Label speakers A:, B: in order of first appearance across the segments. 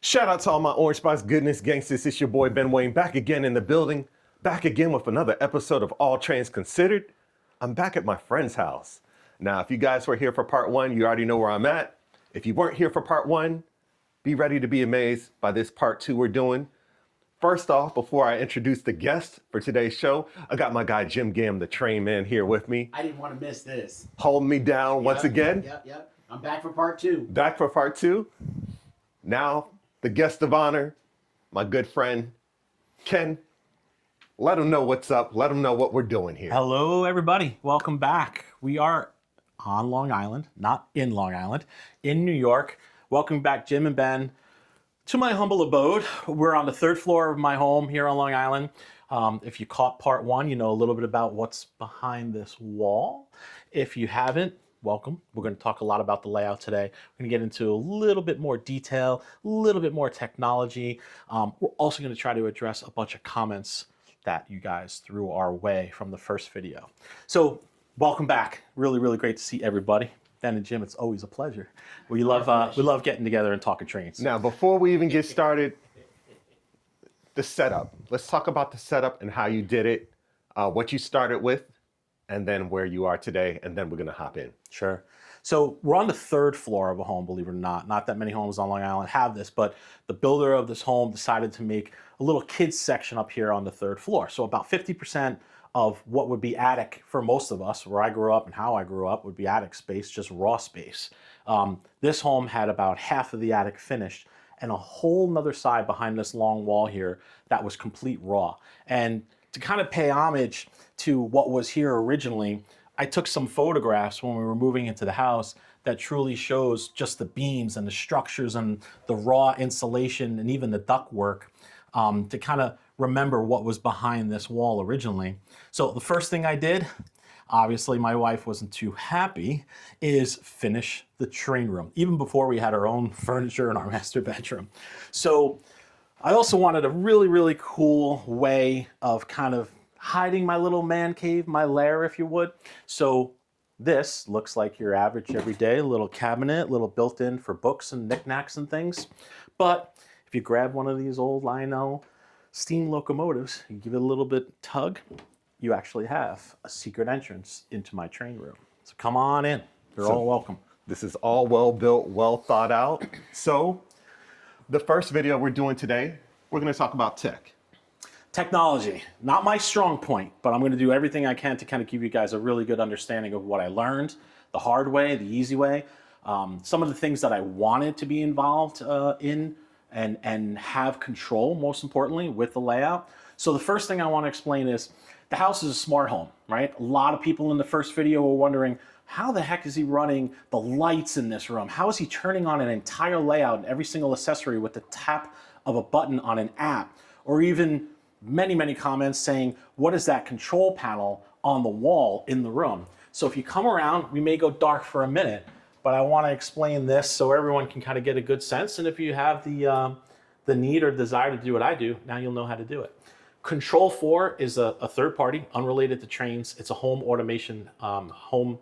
A: Shout out to all my Orange Spice goodness gangsters. It's your boy Ben Wayne back again in the building. Back again with another episode of All Trains Considered. I'm back at my friend's house. Now, if you guys were here for part one, you already know where I'm at. If you weren't here for part one, be ready to be amazed by this part two we're doing. First off, before I introduce the guest for today's show, I got my guy Jim Gam, the train man, here with me.
B: I didn't want to miss this.
A: Holding me down once again.
B: Yep. I'm back for part two.
A: Back for part two. Now, the guest of honor, my good friend, Ken. Let them know what's up. Let them know what we're doing here.
C: Hello, everybody. Welcome back. We are on Long Island, not in Long Island, in New York. Welcome back, Jim and Ben, to my humble abode. We're on the third floor of my home here on Long Island. If you caught part one, you know a little bit about what's behind this wall. If you haven't, welcome. We're going to talk a lot about the layout today. We're going to get into a little bit more detail, a little bit more technology. We're also going to try to address a bunch of comments that you guys threw our way from the first video. So welcome back. Really, really great to see everybody. Ben and Jim, it's always a pleasure. We love getting together and talking trains.
A: Now, before we even get started, the setup. Let's talk about the setup and how you did it, what you started with, and then where you are today, and then we're going to hop in.
C: Sure. So we're on the third floor of a home, believe it or not. Not that many homes on Long Island have this, but the builder of this home decided to make a little kids section up here on the third floor. So about 50% of what would be attic for most of us, where I grew up and how I grew up, would be attic space, just raw space. This home had about half of the attic finished and a whole nother side behind this long wall here that was complete raw. And to kind of pay homage to what was here originally, I took some photographs when we were moving into the house that truly shows just the beams and the structures and the raw insulation and even the ductwork to kind of remember what was behind this wall originally. So the first thing I did, obviously my wife wasn't too happy, is finish the train room, even before we had our own furniture in our master bedroom. So I also wanted a really, really cool way of kind of hiding my little man cave, my lair, if you would. So this looks like your average everyday little cabinet, little built-in for books and knickknacks and things. But if you grab one of these old Lionel steam locomotives, you give it a little bit tug, you actually have a secret entrance into my train room. So come on in. You're all welcome.
A: This is all well built, well thought out. So the first video we're doing today, we're going to talk about tech.
C: Technology, not my strong point, but I'm going to do everything I can to kind of give you guys a really good understanding of what I learned, the hard way, the easy way, some of the things that I wanted to be involved in and have control, most importantly, with the layout. So the first thing I want to explain is the house is a smart home, right? A lot of people in the first video were wondering, how the heck is he running the lights in this room? How is he turning on an entire layout and every single accessory with the tap of a button on an app? Or even many comments saying, what is that control panel on the wall in the room? So if you come around, we may go dark for a minute, but I want to explain this so everyone can kind of get a good sense. And if you have the need or desire to do what I do, now you'll know how to do it. Control 4 is a third party, unrelated to trains. It's a home automation, home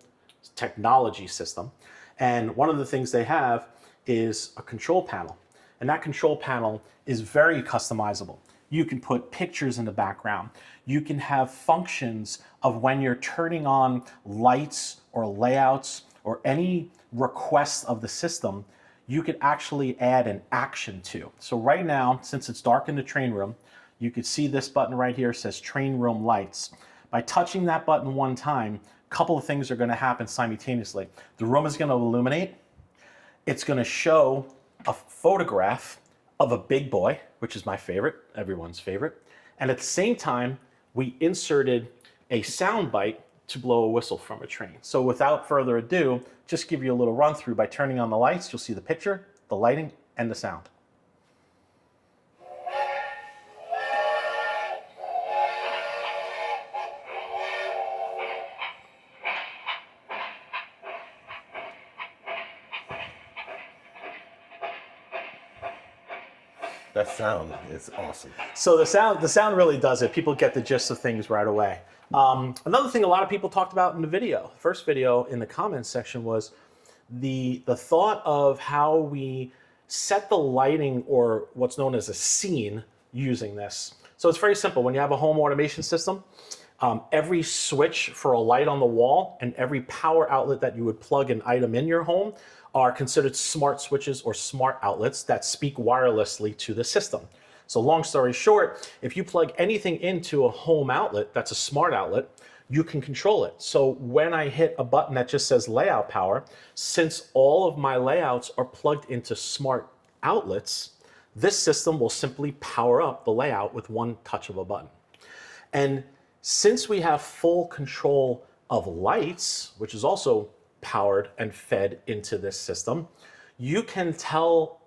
C: technology system. And one of the things they have is a control panel. And that control panel is very customizable. You can put pictures in the background. You can have functions of when you're turning on lights or layouts or any requests of the system, you could actually add an action to. So right now, since it's dark in the train room, you could see this button right here says train room lights. By touching that button one time, a couple of things are going to happen simultaneously. The room is going to illuminate. It's going to show a photograph of a big boy, which is my favorite, everyone's favorite. And at the same time, we inserted a sound bite to blow a whistle from a train. So without further ado, just give you a little run through. By turning on the lights, you'll see the picture, the lighting, and the sound.
A: That sound is awesome.
C: So the sound really does it. People get the gist of things right away. Another thing a lot of people talked about in the video, first video in the comments section, was the thought of how we set the lighting, or what's known as a scene, using this. So it's very simple. When you have a home automation system, every switch for a light on the wall and every power outlet that you would plug an item in your home are considered smart switches or smart outlets that speak wirelessly to the system. So long story short, if you plug anything into a home outlet that's a smart outlet, you can control it. So when I hit a button that just says layout power, since all of my layouts are plugged into smart outlets, this system will simply power up the layout with one touch of a button. And since we have full control of lights, which is also powered and fed into this system, you can tell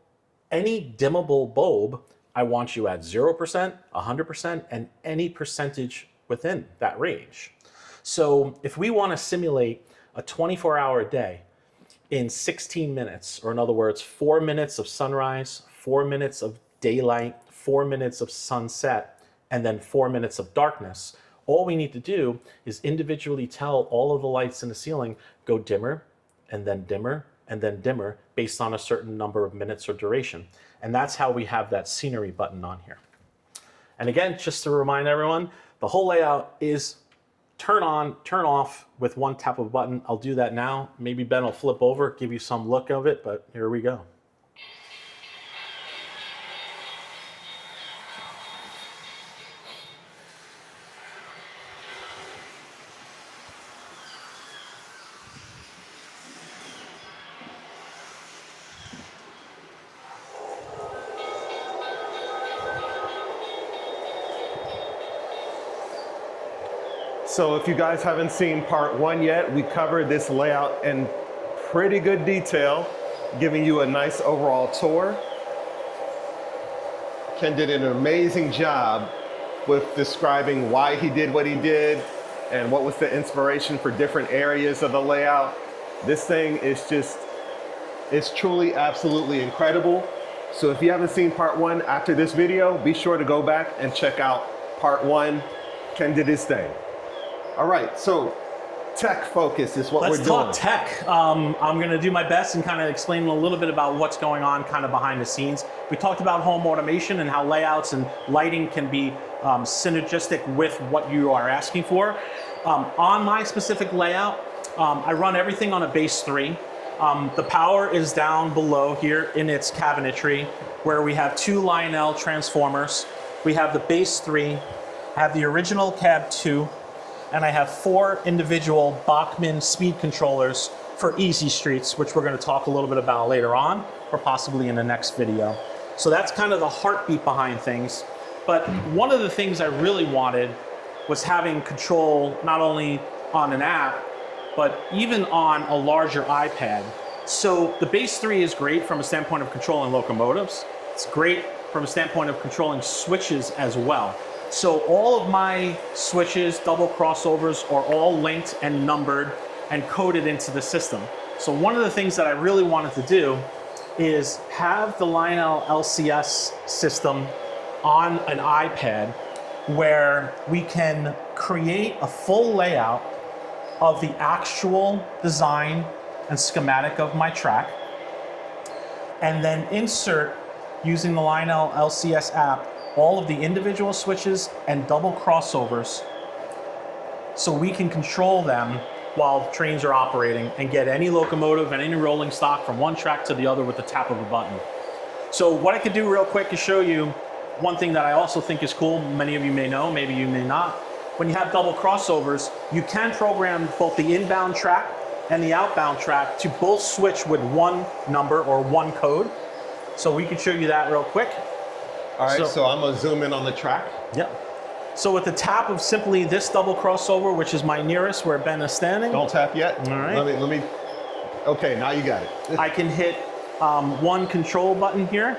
C: any dimmable bulb, I want you at 0%, 100%, and any percentage within that range. So if we want to simulate a 24-hour day in 16 minutes, or in other words, 4 minutes of sunrise, 4 minutes of daylight, 4 minutes of sunset, and then 4 minutes of darkness, all we need to do is individually tell all of the lights in the ceiling, go dimmer, and then dimmer, and then dimmer, based on a certain number of minutes or duration. And that's how we have that scenery button on here. And again, just to remind everyone, the whole layout is turn on, turn off with one tap of a button. I'll do that now. Maybe Ben will flip over, give you some look of it, but here we go.
A: So if you guys haven't seen part 1 yet, we covered this layout in pretty good detail, giving you a nice overall tour. Ken did an amazing job with describing why he did what he did and what was the inspiration for different areas of the layout. This thing is just, it's truly absolutely incredible. So if you haven't seen part 1 after this video, be sure to go back and check out part 1. Ken did his thing. All right, so tech focus is what we're doing.
C: Let's talk tech. I'm going to do my best and kind of explain a little bit about what's going on kind of behind the scenes. We talked about home automation and how layouts and lighting can be synergistic with what you are asking for. On my specific layout, I run everything on a base 3. The power is down below here in its cabinetry, where we have 2 Lionel transformers. We have the base 3, I have the original cab 2, and I have 4 individual Bachmann speed controllers for easy streets, which we're going to talk a little bit about later on, or possibly in the next video. So that's kind of the heartbeat behind things. But one of the things I really wanted was having control not only on an app, but even on a larger iPad. So the base 3 is great from a standpoint of controlling locomotives. It's great from a standpoint of controlling switches as well. So all of my switches, double crossovers, are all linked and numbered and coded into the system. So one of the things that I really wanted to do is have the Lionel LCS system on an iPad where we can create a full layout of the actual design and schematic of my track, and then insert, using the Lionel LCS app, all of the individual switches and double crossovers, so we can control them while trains are operating and get any locomotive and any rolling stock from one track to the other with the tap of a button. So what I could do real quick is show you one thing that I also think is cool. Many of you may know, maybe you may not. When you have double crossovers, you can program both the inbound track and the outbound track to both switch with one number or one code. So we can show you that real quick.
A: All right, so I'm gonna zoom in on the track.
C: Yep. So with the tap of simply this double crossover, which is my nearest where Ben is standing.
A: Don't tap yet.
C: All right.
A: Let me. Okay, now you got it.
C: I can hit one control button here,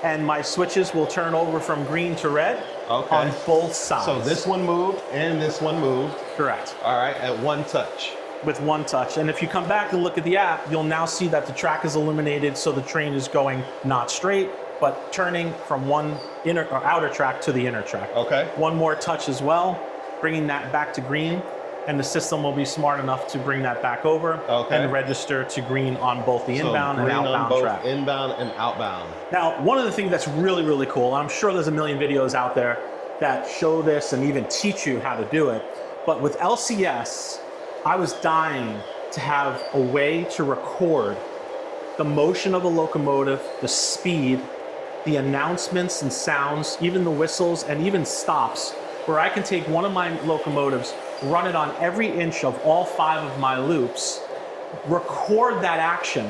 C: and my switches will turn over from green to red on both sides.
A: So this one moved and this one moved.
C: Correct.
A: All right, at one touch.
C: With one touch. And if you come back and look at the app, you'll now see that the track is illuminated, so the train is going not straight, but turning from one inner or outer track to the inner track.
A: Okay.
C: One more touch as well, bringing that back to green, and the system will be smart enough to bring that back over and register to green on both the inbound and outbound track.
A: Inbound and outbound.
C: Now, one of the things that's really, really cool, and I'm sure there's a million videos out there that show this and even teach you how to do it, but with LCS, I was dying to have a way to record the motion of a locomotive, the speed, the announcements and sounds, even the whistles and even stops, where I can take one of my locomotives, run it on every inch of all 5 of my loops, record that action,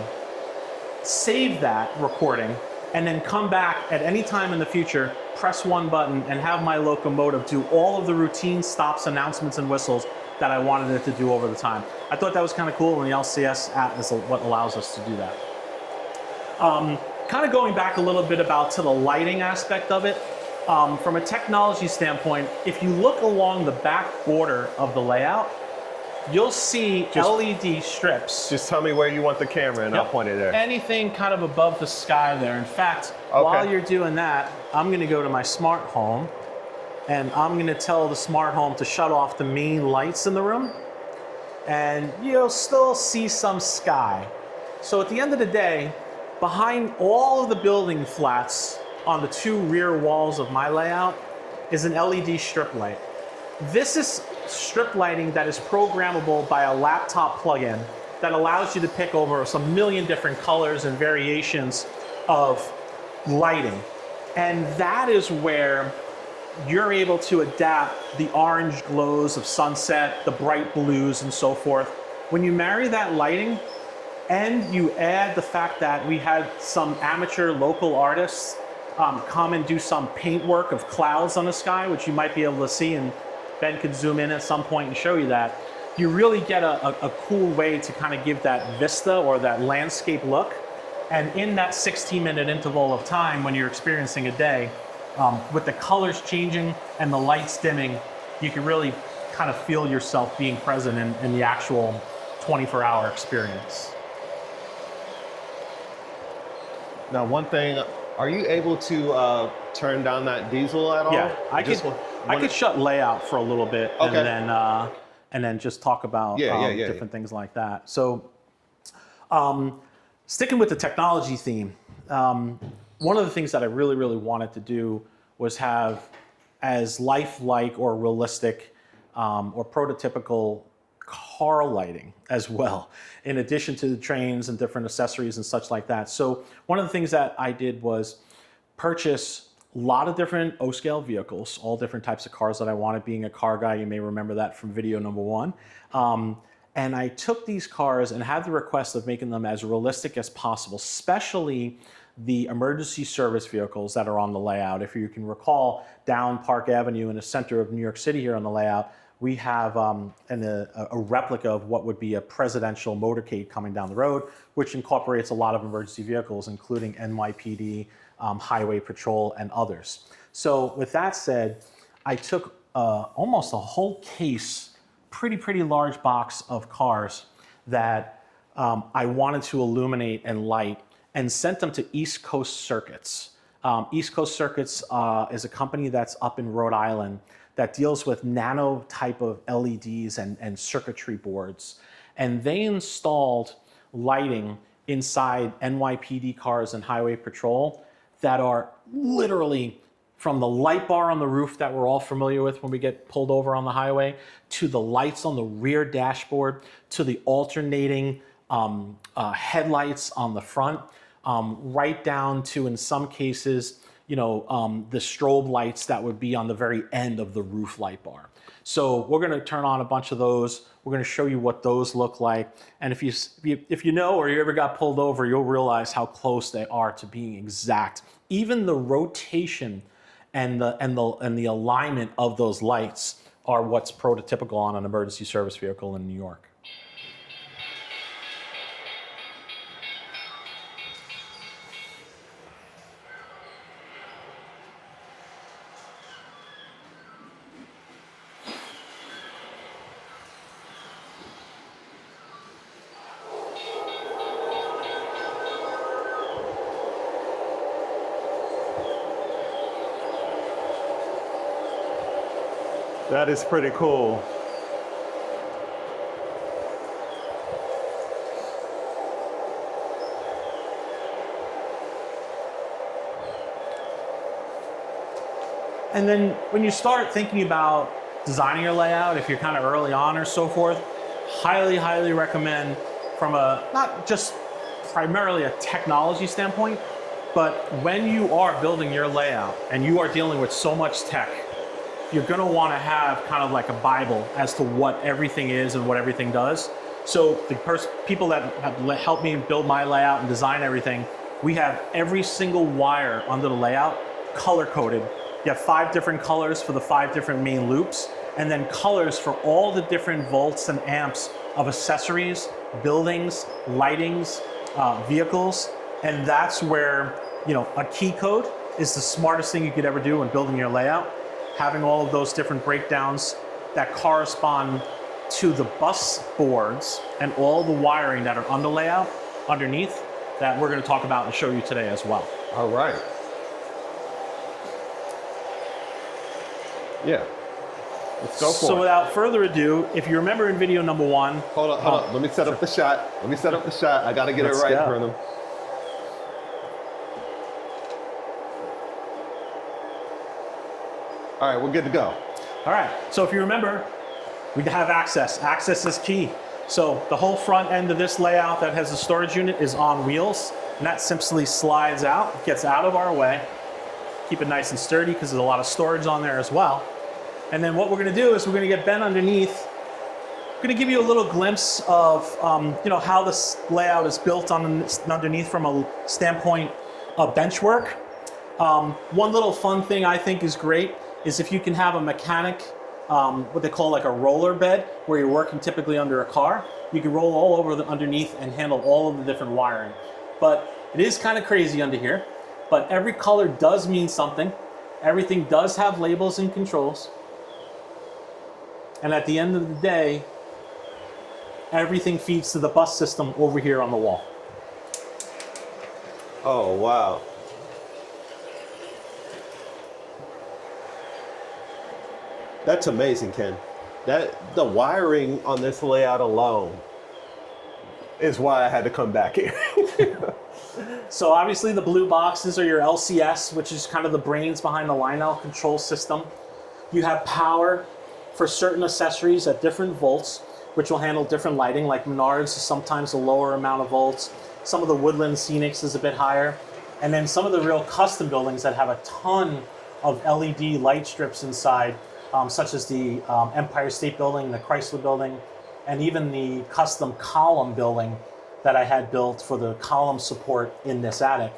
C: save that recording, and then come back at any time in the future, press one button, and have my locomotive do all of the routine stops, announcements, and whistles that I wanted it to do over the time. I thought that was kind of cool, and the LCS app is what allows us to do that. Kind of going back a little bit to the lighting aspect of it, from a technology standpoint, if you look along the back border of the layout, you'll see LED strips.
A: Just tell me where you want the camera and I'll point it there.
C: Anything kind of above the sky there. In fact, while you're doing that, I'm gonna go to my smart home and I'm gonna tell the smart home to shut off the main lights in the room, and you'll still see some sky. So at the end of the day, behind all of the building flats on the 2 rear walls of my layout is an LED strip light. This is strip lighting that is programmable by a laptop plugin that allows you to pick over some million different colors and variations of lighting. And that is where you're able to adapt the orange glows of sunset, the bright blues, and so forth. When you marry that lighting and you add the fact that we had some amateur local artists come and do some paint work of clouds on the sky, which you might be able to see, and Ben could zoom in at some point and show you that, you really get a cool way to kind of give that vista or that landscape look. And in that 16-minute interval of time when you're experiencing a day, with the colors changing and the lights dimming, you can really kind of feel yourself being present in the actual 24-hour experience.
A: Now, one thing, are you able to turn down that diesel at all?
C: Yeah, I could shut layout for a little bit and then just talk about different things like that. So, sticking with the technology theme, one of the things that I really, really wanted to do was have as lifelike or realistic or prototypical car lighting as well, in addition to the trains and different accessories and such like that. So one of the things that I did was purchase a lot of different O-scale vehicles, all different types of cars that I wanted. Being a car guy, you may remember that from video number 1. And I took these cars and had the request of making them as realistic as possible, especially the emergency service vehicles that are on the layout. If you can recall, down Park Avenue in the center of New York City here on the layout, we have a replica of what would be a presidential motorcade coming down the road, which incorporates a lot of emergency vehicles, including NYPD, Highway Patrol, and others. So with that said, I took almost a whole case, pretty large box of cars that I wanted to illuminate and light, and sent them to East Coast Circuits. East Coast Circuits is a company that's up in Rhode Island that deals with nano type of LEDs and circuitry boards. And they installed lighting inside NYPD cars and Highway Patrol that are literally from the light bar on the roof that we're all familiar with when we get pulled over on the highway, to the lights on the rear dashboard, to the alternating headlights on the front, right down to, in some cases, the strobe lights that would be on the very end of the roof light bar. So we're going to turn on a bunch of those. We're going to show you what those look like. And if you know, or you ever got pulled over, you'll realize how close they are to being exact. Even the rotation and the alignment of those lights are what's prototypical on an emergency service vehicle in New York.
A: That is pretty cool.
C: And then when you start thinking about designing your layout, if you're kind of early on or so forth, highly, highly recommend from a, not just primarily a technology standpoint, but when you are building your layout and you are dealing with so much tech, you're gonna wanna have kind of like a Bible as to what everything is and what everything does. So the people that have helped me build my layout and design everything, we have every single wire under the layout color coded. You have 5 different colors for the 5 different main loops, and then colors for all the different volts and amps of accessories, buildings, lightings, vehicles. And that's where, you know, a key code is the smartest thing you could ever do when building your layout. Having all of those different breakdowns that correspond to the bus boards and all the wiring that are on the layout underneath that we're going to talk about and show you today as well.
A: All right. Yeah. Let's go for
C: So
A: it.
C: without further ado, if you remember in video number 1,
A: Hold on. Let me set up the shot. I got to get
C: Let's
A: it right
C: go.
A: for them. All right, we're good to go.
C: all right, so if you remember, we have access. Access is key. So the whole front end of this layout that has a storage unit is on wheels, and that simply slides out, gets out of our way. Keep it nice and sturdy because there's a lot of storage on there as well. And then what we're gonna do is we're gonna get Ben underneath. I'm gonna give you a little glimpse of you know, how this layout is built underneath from a standpoint of bench work. One little fun thing I think is great is if you can have a mechanic, what they call like a roller bed, where you're working typically under a car. You can roll all over underneath and handle all of the different wiring. But it is kind of crazy under here. But every color does mean something. Everything does have labels and controls. And at the end of the day, everything feeds to the bus system over here on the wall.
A: Oh, wow. That's amazing, Ken. The wiring on this layout alone is why I had to come back here.
C: So obviously the blue boxes are your LCS, which is kind of the brains behind the Lionel control system. You have power for certain accessories at different volts, which will handle different lighting, like Menards is sometimes a lower amount of volts. Some of the Woodland Scenics is a bit higher. And then some of the real custom buildings that have a ton of LED light strips inside, such as the Empire State Building, the Chrysler Building, and even the custom column building that I had built for the column support in this attic.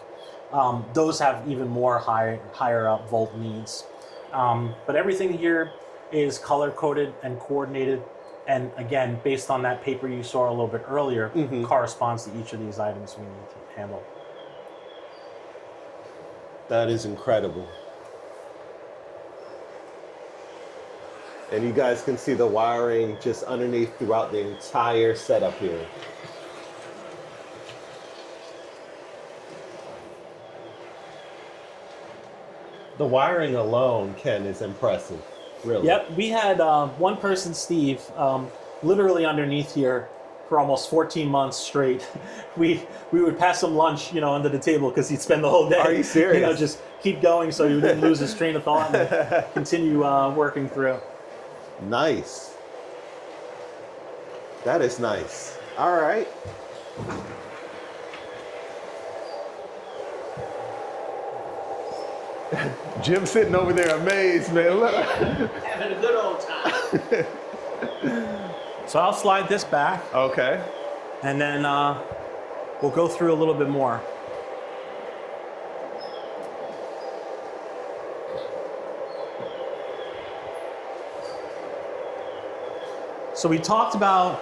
C: Those have even more higher up volt needs. But everything here is color coded and coordinated. And again, based on that paper you saw a little bit earlier, corresponds to each of these items we need to handle.
A: That is incredible. And you guys can see the wiring just underneath throughout the entire setup here. The wiring alone, Ken, is impressive, really.
C: Yep, we had one person, Steve, literally underneath here for almost 14 months straight. We would pass him lunch, you know, under the table because he'd spend the whole day.
A: Are you serious?
C: You know, just keep going so he wouldn't lose his train of thought and continue working through.
A: Nice. That is nice. All right. Jim's sitting over there amazed, man. Look.
B: Having a good old time.
C: So I'll slide this back,
A: Okay.
C: and then we'll go through a little bit more. So we talked about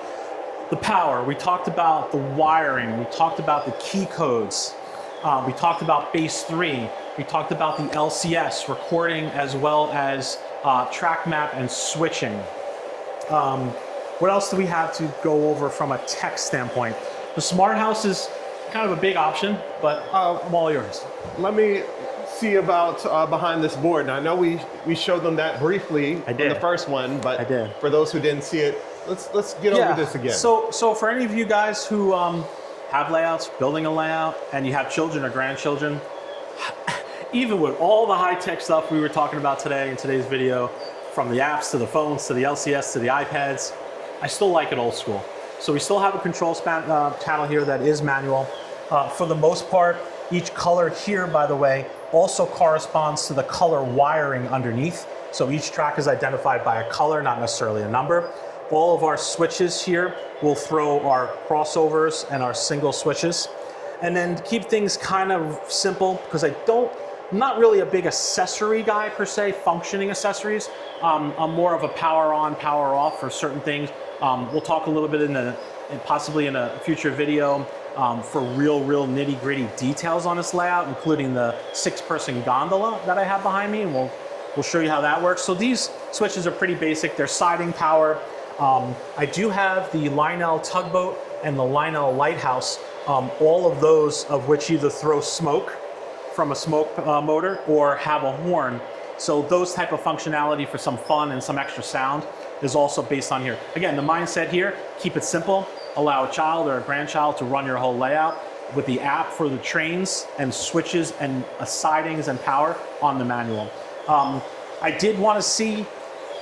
C: the power, we talked about the wiring, we talked about the key codes, we talked about base 3, we talked about the LCS, recording as well as track map and switching. What else do we have to go over from a tech standpoint? The smart house is kind of a big option, but I'm all yours.
A: Let me see about behind this board. Now, I know we showed them that briefly in the first one, but
C: I did.
A: For those who didn't see it, let's get over this again.
C: So for any of you guys who have layouts, building a layout, and you have children or grandchildren, even with all the high-tech stuff we were talking about today in today's video, from the apps to the phones to the LCS to the iPads, I still like it old school. So we still have a control panel here that is manual. For the most part, each color here, by the way, also corresponds to the color wiring underneath. So each track is identified by a color, not necessarily a number. All of our switches here will throw our crossovers and our single switches. And then to keep things kind of simple, because I'm not really a big accessory guy per se, functioning accessories. I'm more of a power on, power off for certain things. We'll talk a little bit possibly in a future video for real nitty gritty details on this layout, including the 6-person gondola that I have behind me, and we'll show you how that works. So these switches are pretty basic. They're siding power. I do have the Lionel tugboat and the Lionel lighthouse, all of those of which either throw smoke from a smoke motor or have a horn. So those type of functionality for some fun and some extra sound is also based on here. Again, the mindset here, keep it simple, allow a child or a grandchild to run your whole layout with the app for the trains and switches and sidings and power on the manual. I did want to see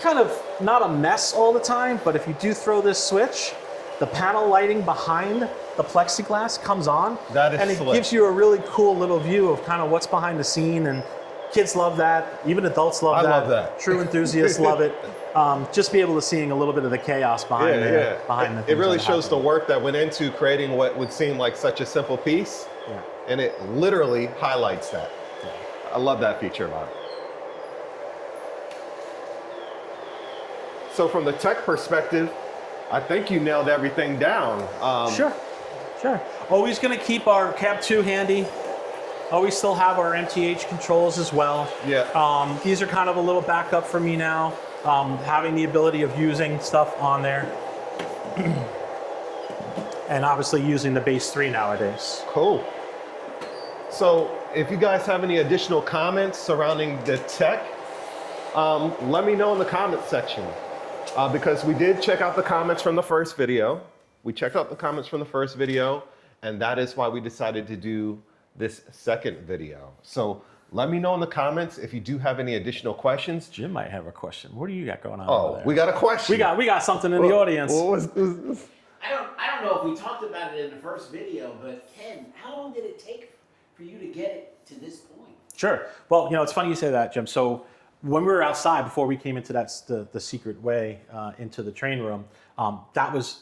C: kind of not a mess all the time, but if you do throw this switch, the panel lighting behind the plexiglass comes on.
A: That is
C: and it
A: slick.
C: gives you a really cool little view of kind of what's behind the scene, and kids love that. Even adults love that.
A: I love that.
C: True enthusiasts love it. Just be able to seeing a little bit of the chaos behind behind the
A: It really
C: things that
A: shows the
C: happen.
A: work that went into creating what would seem like such a simple piece,
C: Yeah.
A: and it literally highlights that. I love that feature about it. So from the tech perspective, I think you nailed everything down.
C: Sure. Always going to keep our Cab 2 handy. Always still have our MTH controls as well.
A: Yeah.
C: These are kind of a little backup for me now. Having the ability of using stuff on there. And obviously using the base 3 nowadays.
A: Cool. So if you guys have any additional comments surrounding the tech, let me know in the comment section. Because we did check out the comments from the first video. We checked out the comments from the first video, and that is why we decided to do this second video. So let me know in the comments if you do have any additional questions.
C: Jim might have a question. What do you got going on over
A: Oh,
C: there?
A: we got a question.
C: We got something in the audience.
B: I don't know if we talked about it in the first video, but Ken, how long did it take for you to get it to this point?
C: Sure. Well, it's funny you say that, Jim. So when we were outside, before we came into the secret way into the train room, that was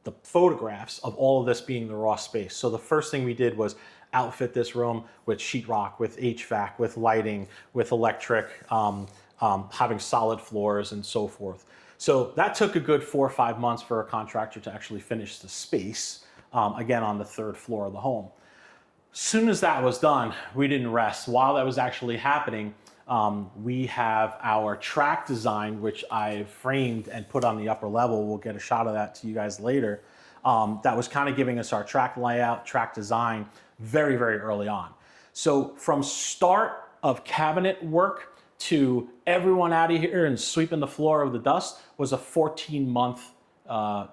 C: the photographs of all of this being the raw space. So the first thing we did was outfit this room with sheetrock, with HVAC, with lighting, with electric, having solid floors and so forth. So that took a good 4 or 5 months for a contractor to actually finish the space, again, on the 3rd floor of the home. As soon as that was done, we didn't rest. While that was actually happening, we have our track design, which I've framed and put on the upper level. We'll get a shot of that to you guys later. That was kind of giving us our track layout, track design very, very early on. So from start of cabinet work to everyone out of here and sweeping the floor of the dust was a 14-month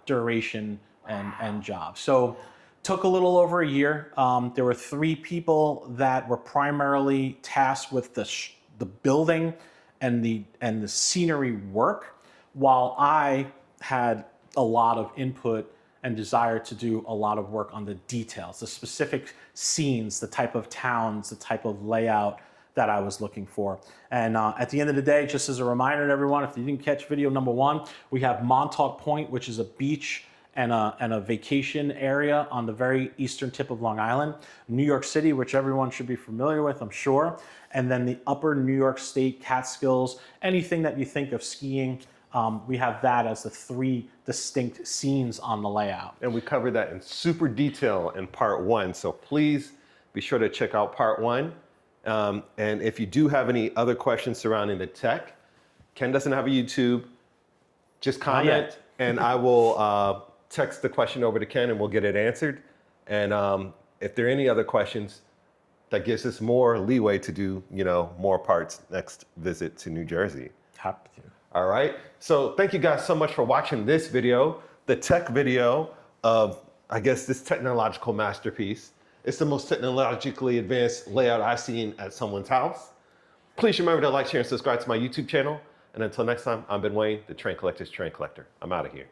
C: duration and job. So took a little over a year. There were 3 people that were primarily tasked with the building and the scenery work, while I had a lot of input and desire to do a lot of work on the details, the specific scenes, the type of towns, the type of layout that I was looking for. And at the end of the day, just as a reminder to everyone, if you didn't catch video number 1, we have Montauk Point, which is a beach and a vacation area on the very eastern tip of Long Island, New York City, which everyone should be familiar with, I'm sure, and then the upper New York State, Catskills, anything that you think of skiing, we have that as the 3 distinct scenes on the layout.
A: And we covered that in super detail in part 1, so please be sure to check out part 1. And if you do have any other questions surrounding the tech, Ken doesn't have a YouTube, just comment and I will text the question over to Ken and we'll get it answered. And if there are any other questions, that gives us more leeway to do, more parts next visit to New Jersey.
C: Happy to.
A: All right. So thank you guys so much for watching this video, the tech video of, I guess, this technological masterpiece. It's the most technologically advanced layout I've seen at someone's house. Please remember to like, share, and subscribe to my YouTube channel. And until next time, I'm Ben Wayne, the Train Collector's Train Collector. I'm out of here.